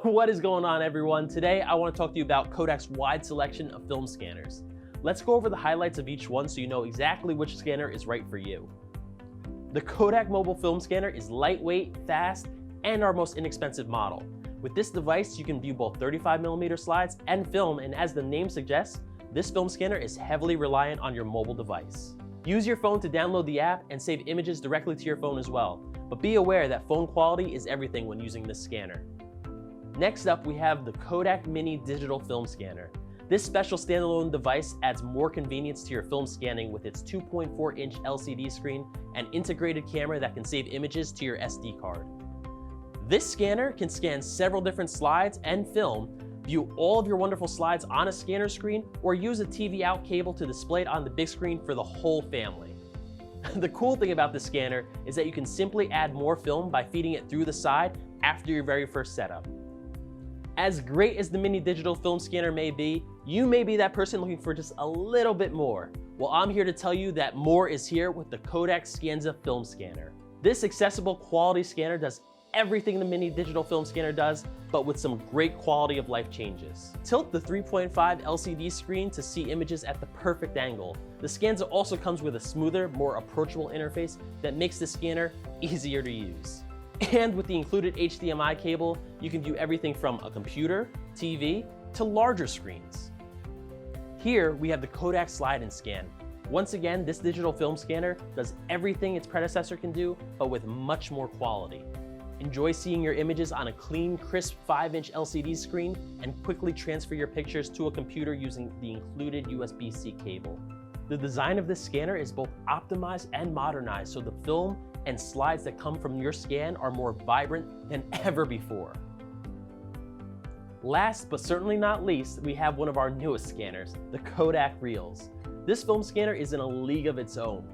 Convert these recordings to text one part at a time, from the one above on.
What is going on, everyone? Today I want to talk to you about Kodak's wide selection of film scanners. Let's go over the highlights of each one so you know exactly which scanner is right for you. The Kodak Mobile film scanner is lightweight, fast, and our most inexpensive model. With this device, you can view both 35mm slides and film, and as the name suggests, this film scanner is heavily reliant on your mobile device. Use your phone to download the app and save images directly to your phone as well, but be aware that phone quality is everything when using this scanner. Next up, we have the Kodak Mini digital film scanner. This special standalone device adds more convenience to your film scanning with its 2.4-inch LCD screen and integrated camera that can save images to your SD card. This scanner can scan several different slides and film, view all of your wonderful slides on a scanner screen, or use a TV out cable to display it on the big screen for the whole family. The cool thing about this scanner is that you can simply add more film by feeding it through the side after your very first setup. As great as the Mini digital film scanner may be, you may be that person looking for just a little bit more. Well, I'm here to tell you that more is here with the Kodak Scanza film scanner. This accessible quality scanner does everything the Mini digital film scanner does, but with some great quality of life changes. Tilt the 3.5 LCD screen to see images at the perfect angle. The Scanza also comes with a smoother, more approachable interface that makes the scanner easier to use. And with the included HDMI cable, you can view everything from a computer, TV, to larger screens. Here we have the Kodak Slide and Scan. Once again, this digital film scanner does everything its predecessor can do, but with much more quality. Enjoy seeing your images on a clean, crisp 5-inch LCD screen and quickly transfer your pictures to a computer using the included USB-C cable. The design of this scanner is both optimized and modernized, so the film and slides that come from your scan are more vibrant than ever before. Last but certainly not least, we have one of our newest scanners, the Kodak Reels. This film scanner is in a league of its own.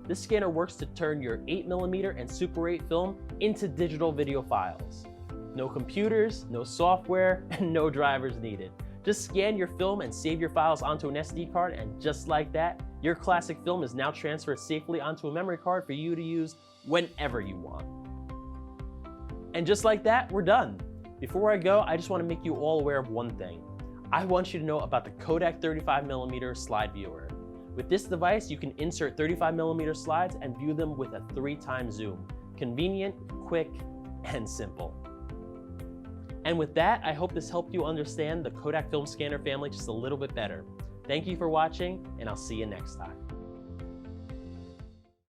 This scanner works to turn your 8mm and Super 8 film into digital video files. No computers, no software, and no drivers needed. Just scan your film and save your files onto an SD card, and just like that, your classic film is now transferred safely onto a memory card for you to use whenever you want. And just like that, we're done. Before I go, I just want to make you all aware of one thing. I want you to know about the Kodak 35mm slide viewer. With this device, you can insert 35mm slides and view them with a 3x zoom. Convenient, quick, and simple. And with that, I hope this helped you understand the Kodak film scanner family just a little bit better. Thank you for watching, and I'll see you next time.